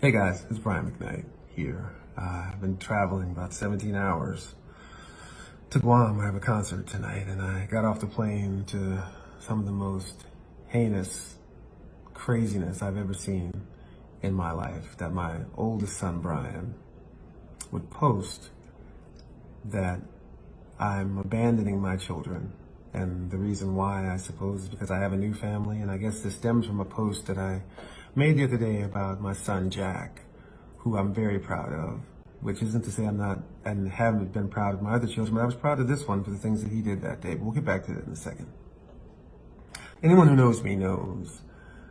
Hey guys, it's Brian McKnight here. I've been traveling about 17 hours to Guam. I have a concert tonight, and I got off the plane to some of the most heinous craziness I've ever seen in my life. That my oldest son, Brian, would post that I'm abandoning my children. And the reason why, I suppose, is because I have a new family, and I guess this stems from a post that I made the other day about my son, Jack, who I'm very proud of, which isn't to say I'm not and haven't been proud of my other children, but I was proud of this one for the things that he did that day. But we'll get back to that in a second. Anyone who knows me knows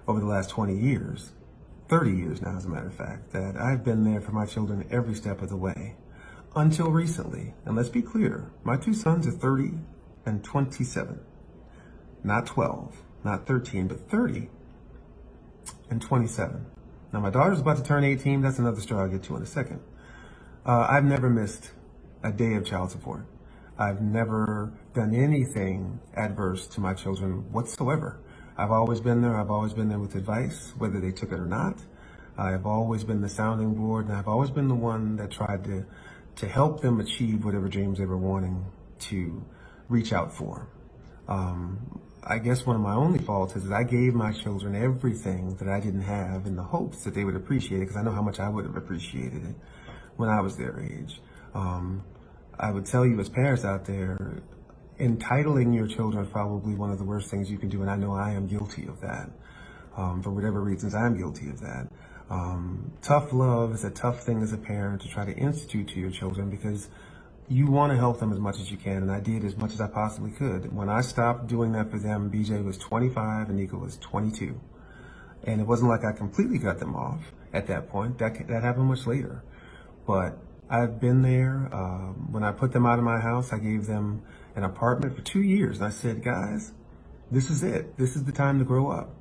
over the last 20 years, 30 years now, as a matter of fact, that I've been there for my children every step of the way until recently. And let's be clear, my two sons are 30 and 27, not 12, not 13, but 30 and 27. Now, my daughter's about to turn 18. That's another story I'll get to in a second. I've never missed a day of child support. I've never done anything adverse to my children whatsoever. I've always been there. I've always been there with advice, whether they took it or not. I've always been the sounding board, and I've always been the one that tried to help them achieve whatever dreams they were wanting to reach out for. I guess one of my only faults is that I gave my children everything that I didn't have in the hopes that they would appreciate it, because I know how much I would have appreciated it when I was their age. I would tell you, as parents out there, entitling your children is probably one of the worst things you can do, and I know I am guilty of that. For whatever reasons, I'm guilty of that. Tough love is a tough thing as a parent to try to institute to your children, because you want to help them as much as you can, and I did as much as I possibly could. When I stopped doing that for them, BJ was 25 and Nico was 22. And it wasn't like I completely cut them off at that point. That happened much later. But I've been there. When I put them out of my house, I gave them an apartment for 2 years. And I said, guys, this is it. This is the time to grow up.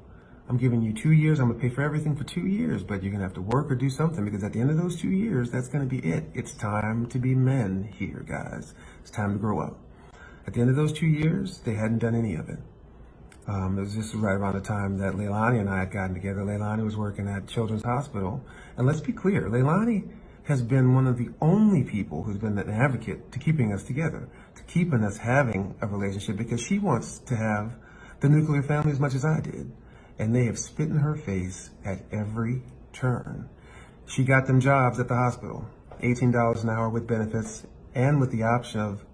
I'm giving you 2 years. I'm going to pay for everything for 2 years, but you're going to have to work or do something, because at the end of those 2 years, that's going to be it. It's time to be men here, guys. It's time to grow up. At the end of those 2 years, they hadn't done any of it. It was just right around the time that Leilani and I had gotten together. Leilani was working at Children's Hospital. And let's be clear, Leilani has been one of the only people who's been an advocate to keeping us together, to keeping us having a relationship, because she wants to have the nuclear family as much as I did. And they have spit in her face at every turn. She got them jobs at the hospital, $18 an hour with benefits, and with the option of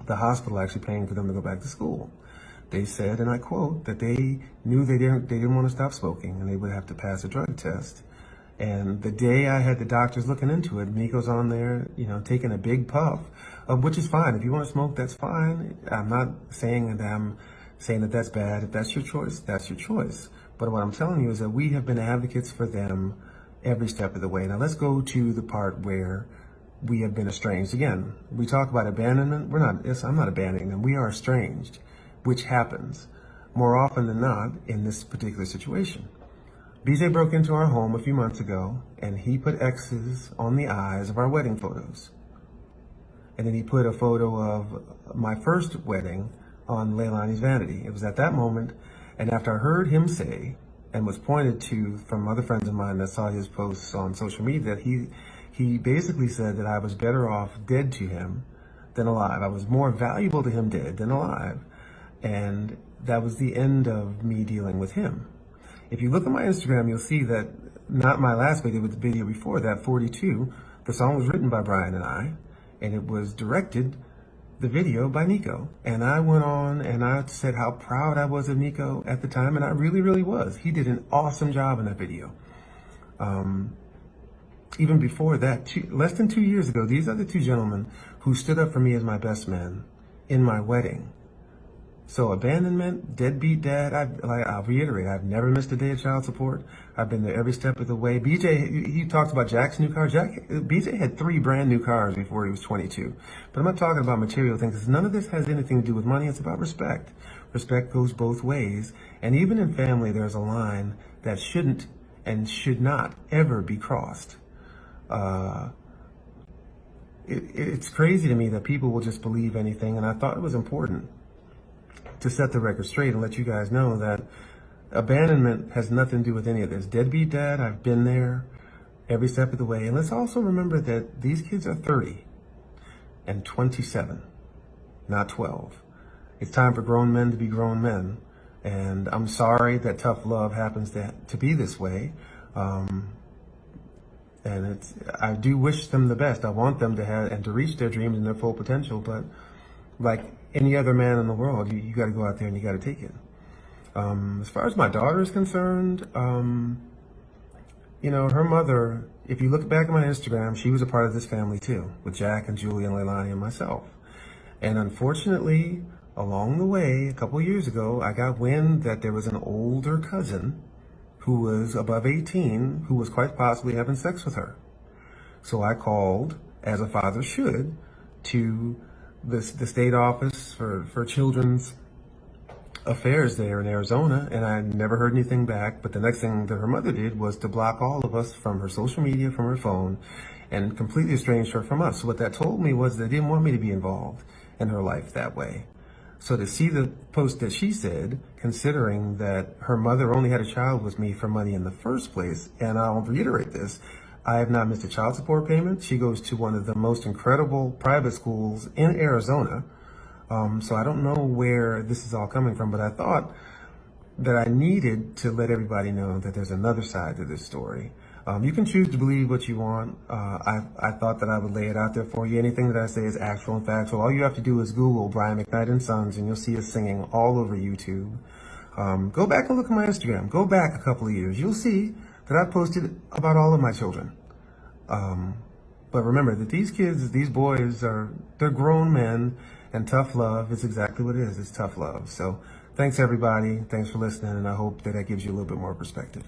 the hospital actually paying for them to go back to school. They said, and I quote, that they knew they didn't want to stop smoking, and they would have to pass a drug test. And the day I had the doctors looking into it, Miko's on there, taking a big puff, which is fine. If you want to smoke, that's fine. I'm not saying that that's bad. If that's your choice, that's your choice. But what I'm telling you is that we have been advocates for them every step of the way. Now let's go to the part where we have been estranged. Again, we talk about abandonment. I'm not abandoning them. We are estranged, which happens more often than not in this particular situation. BJ broke into our home a few months ago, and he put X's on the eyes of our wedding photos. And then he put a photo of my first wedding on Leilani's vanity. It was at that moment, and after I heard him say, and was pointed to from other friends of mine that saw his posts on social media, that he basically said that I was better off dead to him than alive. I was more valuable to him dead than alive. And that was the end of me dealing with him. If you look at my Instagram, you'll see that not my last video, but the video before that, 42, the song was written by Brian and I, and it was directed, the video, by Nico. And I went on and I said how proud I was of Nico at the time, and I really, really was. He did an awesome job in that video. Even before that, less than 2 years ago, these are the two gentlemen who stood up for me as my best man in my wedding. So abandonment, deadbeat dad, I'll reiterate, I've never missed a day of child support. I've been there every step of the way. BJ, he talks about Jack's new car. BJ had 3 brand new cars before he was 22. But I'm not talking about material things, because none of this has anything to do with money. It's about respect. Respect goes both ways. And even in family, there's a line that shouldn't and should not ever be crossed. It's crazy to me that people will just believe anything, and I thought it was important to set the record straight and let you guys know that abandonment has nothing to do with any of this. Deadbeat dad, I've been there. every step of the way. And let's also remember that these kids are 30 and 27, not 12. It's time for grown men to be grown men. And I'm sorry that tough love happens to be this way. And I do wish them the best. I want them to have and to reach their dreams and their full potential. But like any other man in the world, you got to go out there and you got to take it. As far as my daughter is concerned, her mother, if you look back at my Instagram, she was a part of this family too, with Jack and Julie and Leilani and myself. And unfortunately, along the way, a couple years ago, I got wind that there was an older cousin who was above 18 who was quite possibly having sex with her. So I called, as a father should, to the state office for children's affairs there in Arizona, and I never heard anything back. But the next thing that her mother did was to block all of us from her social media, from her phone, and completely estranged her from us. So what that told me was they didn't want me to be involved in her life that way. So to see the post that she said, considering that her mother only had a child with me for money in the first place, and I'll reiterate this, I have not missed a child support payment. She goes to one of the most incredible private schools in Arizona. So I don't know where this is all coming from, but I thought that I needed to let everybody know that there's another side to this story. You can choose to believe what you want. I thought that I would lay it out there for you. Anything that I say is actual and factual. All you have to do is Google Brian McKnight and Sons, and you'll see us singing all over YouTube. Go back and look at my Instagram. Go back a couple of years. You'll see that I've posted about all of my children. But remember that these kids, these boys, they're grown men, and tough love is exactly what it is. It's tough love. So thanks, everybody. Thanks for listening, and I hope that gives you a little bit more perspective.